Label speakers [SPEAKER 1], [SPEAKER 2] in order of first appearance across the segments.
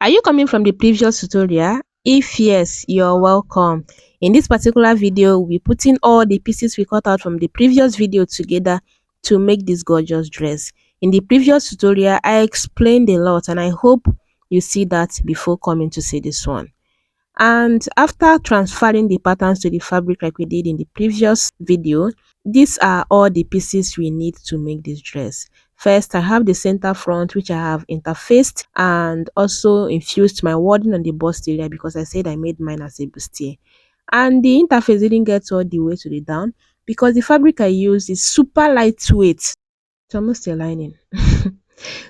[SPEAKER 1] Are you coming from the previous tutorial? If yes, you're welcome. In this particular video, we'll be putting all the pieces we cut out from the previous video together to make this gorgeous dress. In the previous tutorial, I explained a lot and I hope you see that before coming to see this one. And after transferring the patterns to the fabric like we did in the previous video, these are all the pieces we need to make this dress. First, I have the center front, which I have interfaced and also infused my wording on the bust area because I said I made mine as a bustier. And the interface didn't get all the way to the down because the fabric I used is super lightweight. It's almost a lining.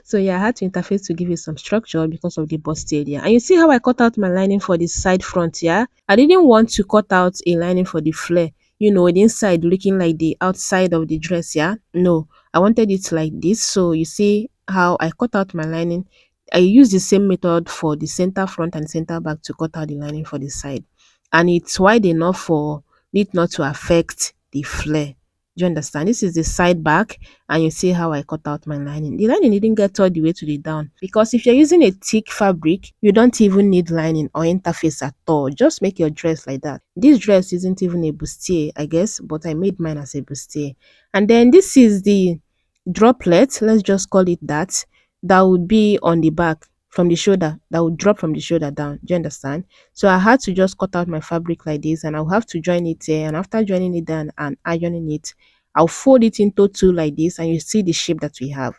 [SPEAKER 1] So yeah, I had to interface to give it some structure because of the bust area. And you see how I cut out my lining for the side front, yeah? I didn't want to cut out a lining for the flare, the inside looking like the outside of the dress, yeah? No, I wanted it like this. So you see how I cut out my lining. I used the same method for the center front and center back to cut out the lining for the side. And it's wide enough for it not to affect the flare. Do you understand? This is the side back and you see how I cut out my lining. The lining didn't get all the way to the down because if you're using a thick fabric, you don't even need lining or interface at all. Just make your dress like that. This dress isn't even a bustier, I guess, but I made mine as a bustier. And then this is the droplet, let's just call it that, that would be on the back from the shoulder, that would drop from the shoulder down. Do you understand? So I had to just cut out my fabric like this and I'll have to join it here. And after joining it down and ironing it, I'll fold it into two like this and you see the shape that we have.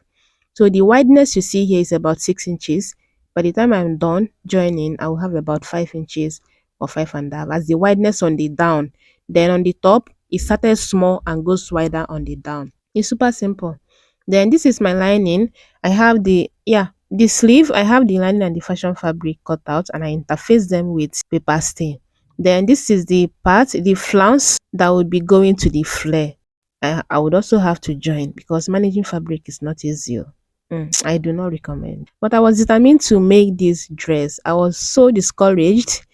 [SPEAKER 1] So the wideness you see here is about 6 inches. By the time I'm done joining, I will have about 5 inches or 5.5 as the wideness on the down. Then on the top, it started small and goes wider on the down. It's super simple. Then this is my lining. I have the sleeve. I have the lining and the fashion fabric cut out and I interface them with paper stain. Then this is the part, the flounce that would be going to the flare. I would also have to join because managing fabric is not easy. I do not recommend. But I was determined to make this dress. I was so discouraged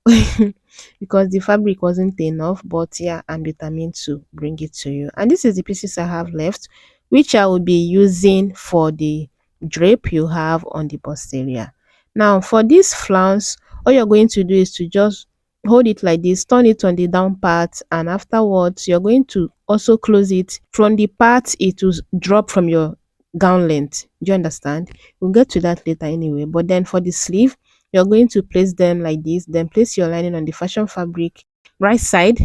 [SPEAKER 1] because the fabric wasn't enough. But yeah, I'm determined to bring it to you. And this is the pieces I have left, which I will be using for the drape you have on the bust area. Now for this flounce, all you're going to do is to just hold it like this, turn it on the down part, and afterwards you're going to also close it from the part it will drop from your gown length. Do you understand? We'll get to that later anyway. But then for the sleeve, you're going to place them like this, then place your lining on the fashion fabric right side,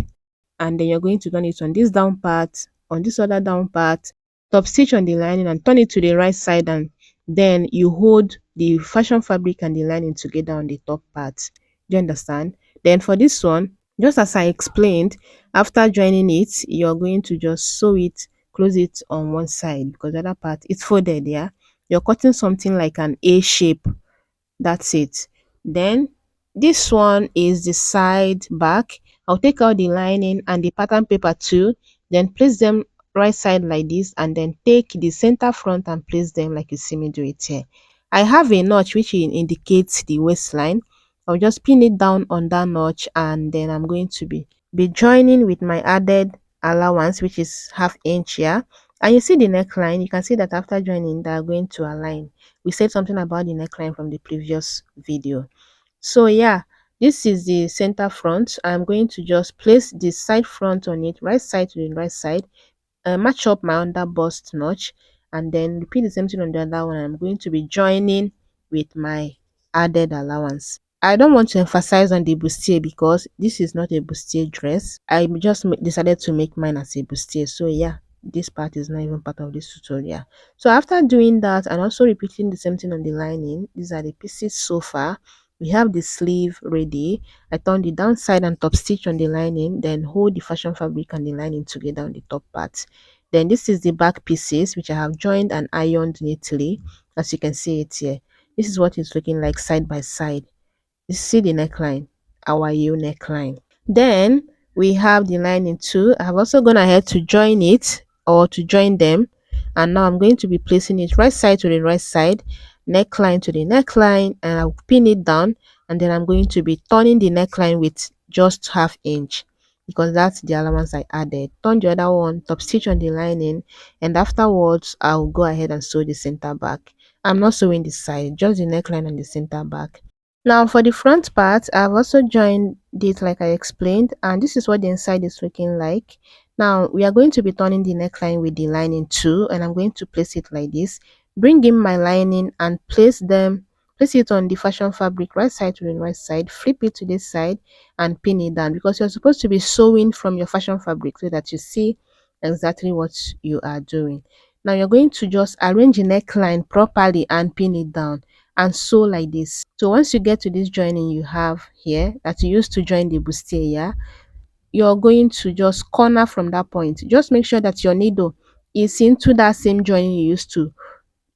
[SPEAKER 1] and then you're going to turn it on this down part, on this other down part, top stitch on the lining and turn it to the right side, and then you hold the fashion fabric and the lining together on the top part. Do you understand? Then for this one, just as I explained, after joining it, you're going to just sew it, close it on one side because the other part it's folded. Yeah, you're cutting something like an A shape. That's it. Then this one is the side back. I'll take out the lining and the pattern paper too, then place them right side like this, and then take the center front and place them like you see me do it here. I have a notch which indicates the waistline. I'll just pin it down on that notch, and then I'm going to be joining with my added allowance, which is half inch here. And you see the neckline, you can see that after joining they are going to align. We said something about the neckline from the previous video. So yeah, this is the center front. I'm going to just place the side front on it, right side to the right side, match up my under bust notch, and then repeat the same thing on the other one. I'm going to be joining with my added allowance. I don't want to emphasize on the bustier because this is not a bustier dress. I just decided to make mine as a bustier. So yeah, this part is not even part of this tutorial. So after doing that and also repeating the same thing on the lining, these are the pieces so far. We have the sleeve ready. I turn the downside and top stitch on the lining, then hold the fashion fabric and the lining together on the top part. Then this is the back pieces which I have joined and ironed neatly, as you can see it here. This is what it's looking like side by side. You see the neckline, our U neckline. Then we have the lining too. I have also gone ahead to join it or to join them, and now I'm going to be placing it right side to the right side, neckline to the neckline, and I'll pin it down, and then I'm going to be turning the neckline with just half inch because that's the allowance I added. Turn the other one, top stitch on the lining, and afterwards I'll go ahead and sew the center back. I'm not sewing the side, just the neckline and the center back. Now for the front part, I've also joined it like I explained, and this is what the inside is looking like. Now we are going to be turning the neckline with the lining too, and I'm going to place it like this. Bring in my lining and place it on the fashion fabric, right side to the right side, flip it to this side and pin it down, because you're supposed to be sewing from your fashion fabric so that you see exactly what you are doing. Now you're going to just arrange the neckline properly and pin it down and sew like this. So once you get to this joining you have here that you used to join the bustier, yeah, you're going to just corner from that point. Just make sure that your needle is into that same joining you used to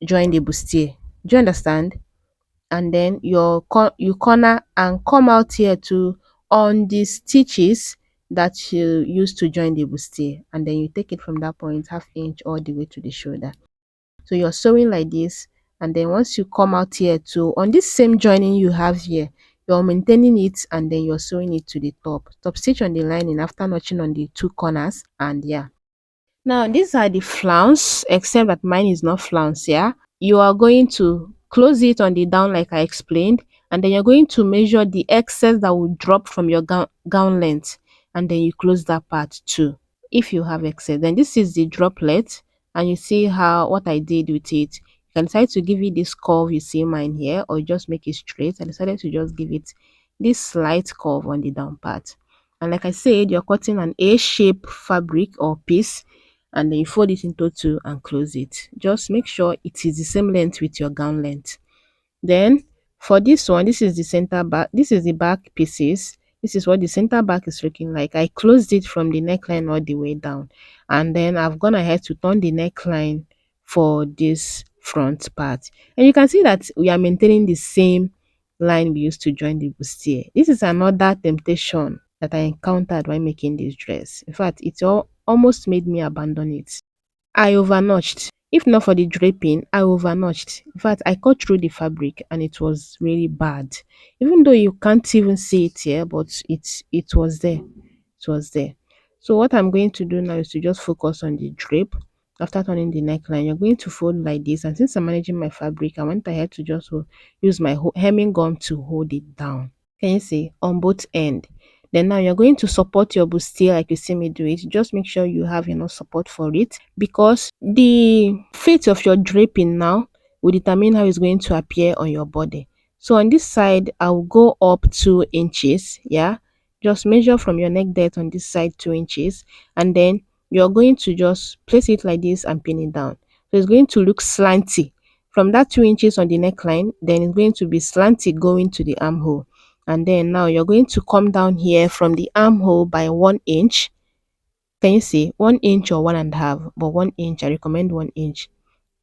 [SPEAKER 1] join the bustier. Do you understand? And then you corner and come out here to on the stitches that you used to join the bustier, and then you take it from that point half inch all the way to the shoulder. So you're sewing like this, and then once you come out here to on this same joining you have here, you're maintaining it and then you're sewing it to the top stitch on the lining after notching on the two corners. And yeah, now these are the flounce, except that mine is not flounce. Yeah, you are going to close it on the down like I explained, and then you're going to measure the excess that will drop from your gown length, and then you close that part too if you have excess. Then this is the droplet, and you see how what I did with it. You can decide to give it this curve you see mine here, or just make it straight. I decided to just give it this slight curve on the down part. And like I said, you're cutting an A-shape fabric or piece, and then you fold it into two and close it. Just make sure it is the same length with your gown length. Then for this one, this is the center back, this is the back pieces. This is what the center back is looking like. I closed it from the neckline all the way down, and then I've gone ahead to turn the neckline for this front part, and you can see that we are maintaining the same line we used to join the bustier. This is another temptation that I encountered while making this dress. In fact, it almost made me abandon it. I overnotched. If not for the draping, I overnotched. In fact, I cut through the fabric and it was really bad. Even though you can't even see it here, but it was there. It was there. So what I'm going to do now is to just focus on the drape. After turning the neckline, you're going to fold like this. And since I'm managing my fabric, I went ahead to just use my hemming gum to hold it down. Can you see? On both end. Then now you're going to support your bustier like you see me do it. Just make sure you have enough support for it, because the fate of your draping now will determine how it's going to appear on your body. So on this side, I'll go up 2 inches. Yeah, just measure from your neck depth on this side 2 inches, and then you're going to just place it like this and pin it down. So it's going to look slanty from that 2 inches on the neckline. Then it's going to be slanty going to the armhole, and then now you're going to come down here from the armhole by 1 inch. Can you see 1 inch or 1.5? But 1 inch, I recommend 1 inch.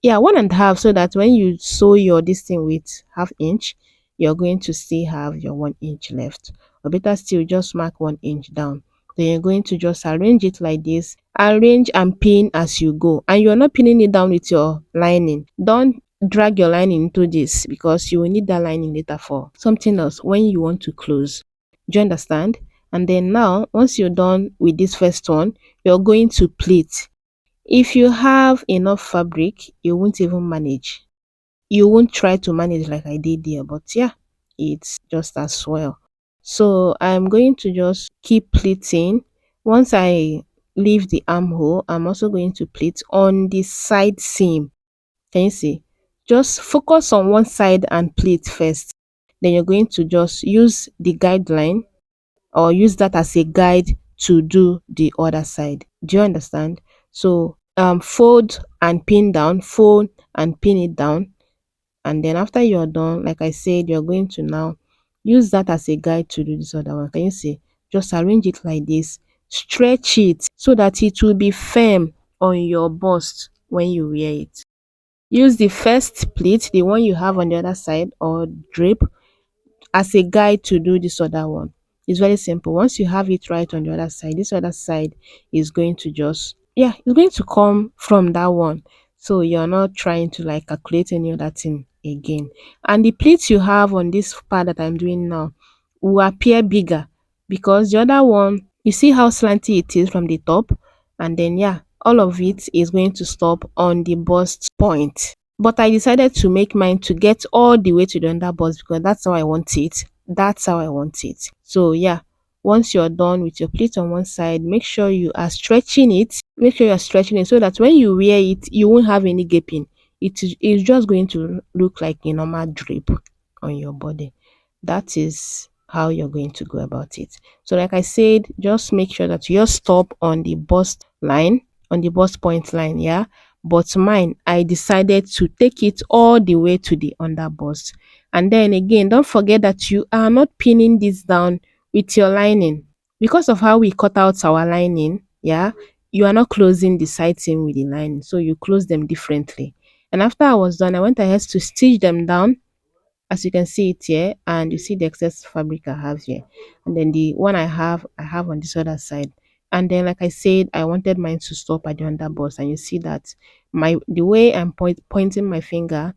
[SPEAKER 1] Yeah, 1.5, so that when you sew your this thing with half inch, you're going to still have your 1 inch left. Or better still, just mark 1 inch down. Then you're going to just arrange it like this. Arrange and pin as you go, and you're not pinning it down with your lining. Don't drag your lining into this, because you will need that lining later for something else when you want to close. Do you understand? And then now, once you're done with this first one, you're going to pleat. If you have enough fabric, you won't even manage. You won't try to manage like I did there, but yeah, it's just as well. So I'm going to just keep pleating. Once I leave the armhole, I'm also going to pleat on the side seam. Can you see? Just focus on one side and pleat first. Then you're going to just use the guideline, or use that as a guide to do the other side. Do you understand? So fold and pin down, fold and pin it down, and then after you're done, like I said, you're going to now use that as a guide to do this other one. Can you see? Just arrange it like this, stretch it so that it will be firm on your bust when you wear it. Use the first pleat, the one you have on the other side, or drape, as a guide to do this other one. It's very simple. Once you have it right on the other side, this other side is going to just, yeah, it's going to come from that one. So you're not trying to like calculate any other thing again. And the pleats you have on this part that I'm doing now will appear bigger, because the other one, you see how slanty it is from the top, and then yeah, all of it is going to stop on the bust point. but I decided to make mine to get all the way to the under bust because that's how I want it. That's how I want it. So yeah, once you're done with your pleat on one side, make sure you are stretching it. Make sure you're stretching it so that when you wear it, you won't have any gaping. It's just going to look like a normal drape on your body. That is how you're going to go about it. So like I said, just make sure that you stop on the bust line, on the bust point line, yeah. But mine, I decided to take it all the way to the under bust. And then again, don't forget that you are not pinning this down with your lining. Because of how we cut out our lining, yeah, you are not closing the side seam with the lining. So you close them differently. And after I was done, I went ahead to stitch them down as you can see it here, and you see the excess fabric I have here, and then the one I have on this other side. And then like I said, I wanted mine to stop at the under bust, and you see that the way I'm pointing my finger,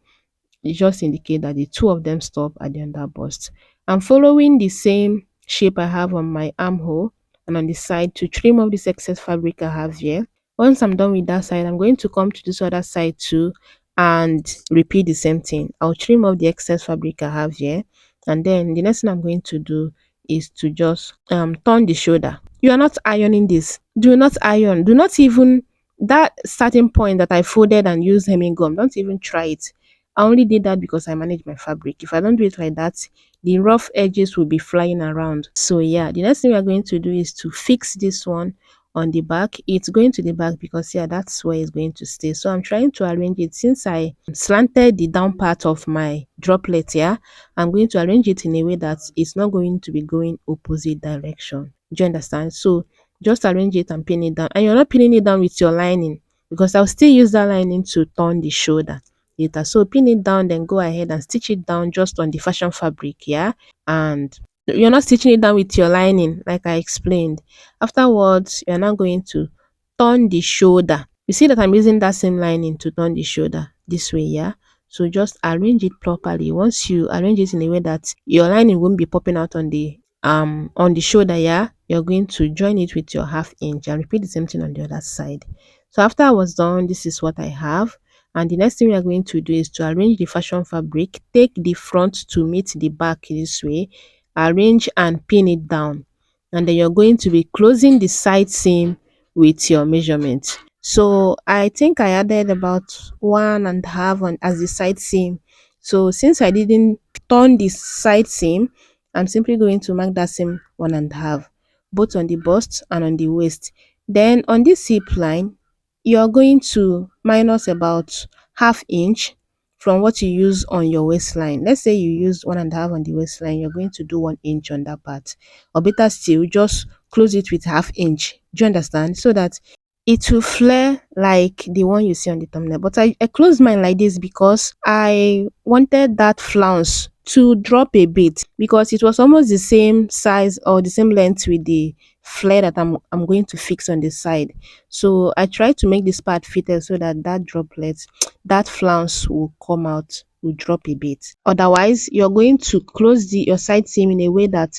[SPEAKER 1] it just indicate that the two of them stop at the under bust. I'm following the same shape I have on my armhole and on the side to trim off this excess fabric I have here. Once I'm done with that side, I'm going to come to this other side too and repeat the same thing. I'll trim off the excess fabric I have here, and then the next thing I'm going to do is to just turn the shoulder. You are not ironing this. Do not iron. Do not even that starting point that I folded and used hemming gum. Don't even try it. I only did that because I manage my fabric. If I don't do it like that, the rough edges will be flying around. So yeah, the next thing we are going to do is to fix this one on the back. It's going to the back because yeah, that's where it's going to stay. So I'm trying to arrange it since I slanted the down part of my droplet here. I'm going to arrange it in a way that it's not going to be going opposite direction. Do you understand? So just arrange it and pin it down. And you're not pinning it down with your lining because I'll still use that lining to turn the shoulder later. So pin it down, then go ahead and stitch it down just on the fashion fabric, yeah. And you're not stitching it down with your lining like I explained. Afterwards, you're now going to turn the shoulder. You see that I'm using that same lining to turn the shoulder this way, yeah. So just arrange it properly. Once you arrange it in a way that your lining won't be popping out on the shoulder, yeah, you're going to join it with your 1/2 inch and repeat the same thing on the other side. So after I was done, this is what I have. And the next thing we are going to do is to arrange the fashion fabric. Take the front to meet the back this way, arrange and pin it down, and then you're going to be closing the side seam with your measurement. So I think I added about 1.5 on as the side seam. So since I didn't turn the side seam, I'm simply going to mark that seam 1.5, both on the bust and on the waist. Then on this hip line, you're going to minus about 1/2 inch from what you use on your waistline. Let's say you use 1.5 on the waistline, you're going to do 1 inch on that part. Or better still, just close it with 1/2 inch. Do you understand? So that it will flare like the one you see on the thumbnail. But I closed mine like this because I wanted that flounce to drop a bit because it was almost the same size or the same length with the flare that I'm going to fix on the side. So I tried to make this part fitted so that that droplet, that flounce will come out, will drop a bit. Otherwise, you're going to close your side seam in a way that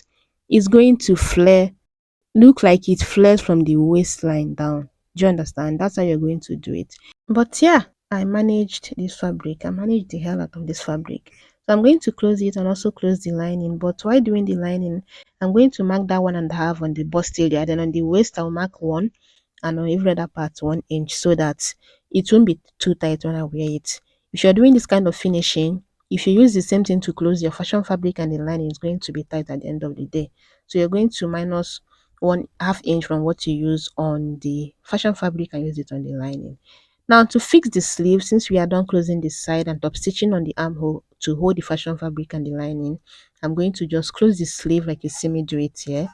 [SPEAKER 1] is going to flare, look like it flares from the waistline down. Do you understand? That's how you're going to do it. But yeah, I managed this fabric. I managed the hell out of this fabric. So I'm going to close it and also close the lining. But while doing the lining, I'm going to mark that 1.5 on the bust area. Then on the waist, I'll mark 1, and on every other part 1 inch so that it won't be too tight when I wear it. If you're doing this kind of finishing, if you use the same thing to close your fashion fabric and the lining, it's going to be tight at the end of the day. So you're going to minus 1/2 inch from what you use on the fashion fabric and use it on the lining. Now to fix the sleeve, since we are done closing the side and top stitching on the armhole to hold the fashion fabric and the lining, I'm going to just close the sleeve like you see me do it here.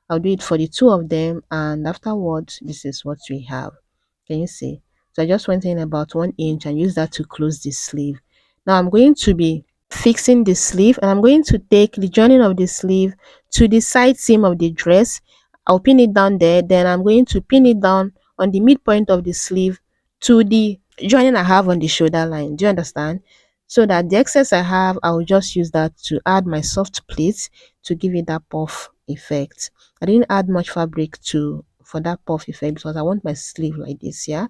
[SPEAKER 1] I'll do it for the two of them, and afterwards this is what we have. Can you see? So I just went in about 1 inch and used that to close the sleeve. Now I'm going to be fixing the sleeve, and I'm going to take the joining of the sleeve to the side seam of the dress. I'll pin it down there, then I'm going to pin it down on the midpoint of the sleeve to the joining I have on the shoulder line. Do you understand? So that the excess I have, I will just use that to add my soft pleats to give it that puff effect. I didn't add much fabric to for that puff effect because I want my sleeve like this, yeah.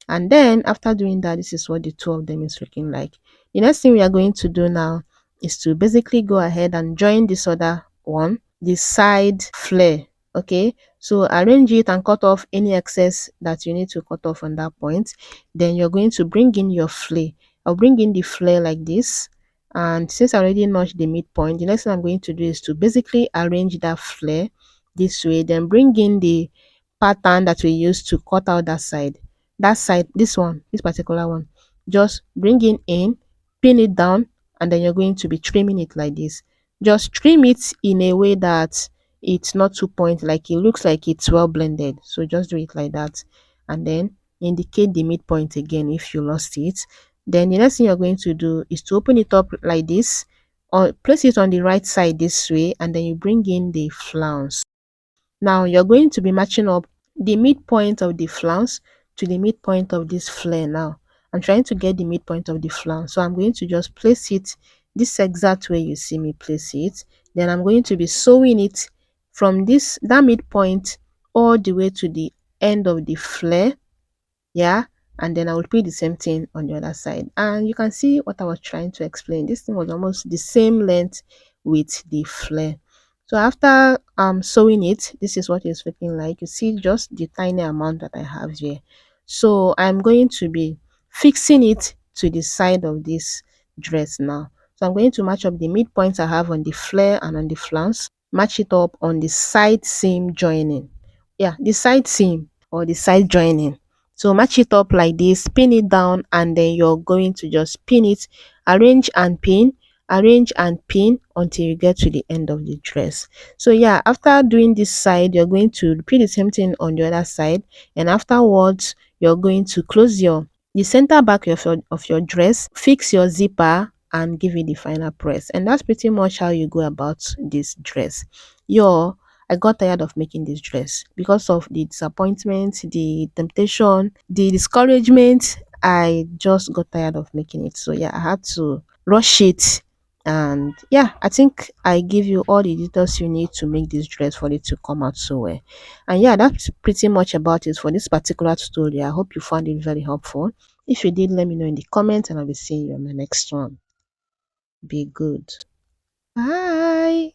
[SPEAKER 1] And then after doing that, this is what the two of them is looking like. The next thing we are going to do now is to basically go ahead and join this other one, the side flare. Okay, so arrange it and cut off any excess that you need to cut off on that point. Then you're going to bring in your flare. I'll bring in the flare like this, and since I already notched the midpoint, the next thing I'm going to do is to basically arrange that flare this way, then bring in the pattern that we use to cut out that side, this one, this particular one. Just bring it in, pin it down, and then you're going to be trimming it like this. Just trim it in a way that it's not too point, like it looks like it's well blended. So just do it like that, and then indicate the midpoint again if you lost it. Then the next thing you're going to do is to open it up like this, or place it on the right side this way, and then you bring in the flounce. Now you're going to be matching up the midpoint of the flounce to the midpoint of this flare. Now I'm trying to get the midpoint of the flounce, so I'm going to just place it this exact way you see me place it. Then I'm going to be sewing it from that midpoint all the way to the end of the flare. Yeah, and then I will repeat the same thing on the other side, and you can see what I was trying to explain. This thing was almost the same length with the flare. So after sewing it, this is what it's looking like. You see just the tiny amount that I have here. So I'm going to be fixing it to the side of this dress now. So I'm going to match up the midpoints I have on the flare and on the flounce, match it up on the side seam joining. Yeah, the side seam or the side joining. So match it up like this, pin it down, and then you're going to just pin it, arrange and pin, arrange and pin until you get to the end of the dress. So yeah, after doing this side, you're going to repeat the same thing on the other side, and afterwards you're going to close the center back of your dress, fix your zipper, and give it the final press. And that's pretty much how you go about this dress. I got tired of making this dress because of the disappointment, the temptation, the discouragement. I just got tired of making it. So yeah, I had to rush it. And yeah, I think I give you all the details you need to make this dress for it to come out so well. And yeah, that's pretty much about it for this particular tutorial. I hope you found it very helpful. If you did, let me know in the comments, and I'll be seeing you on the next one. Be good. Bye.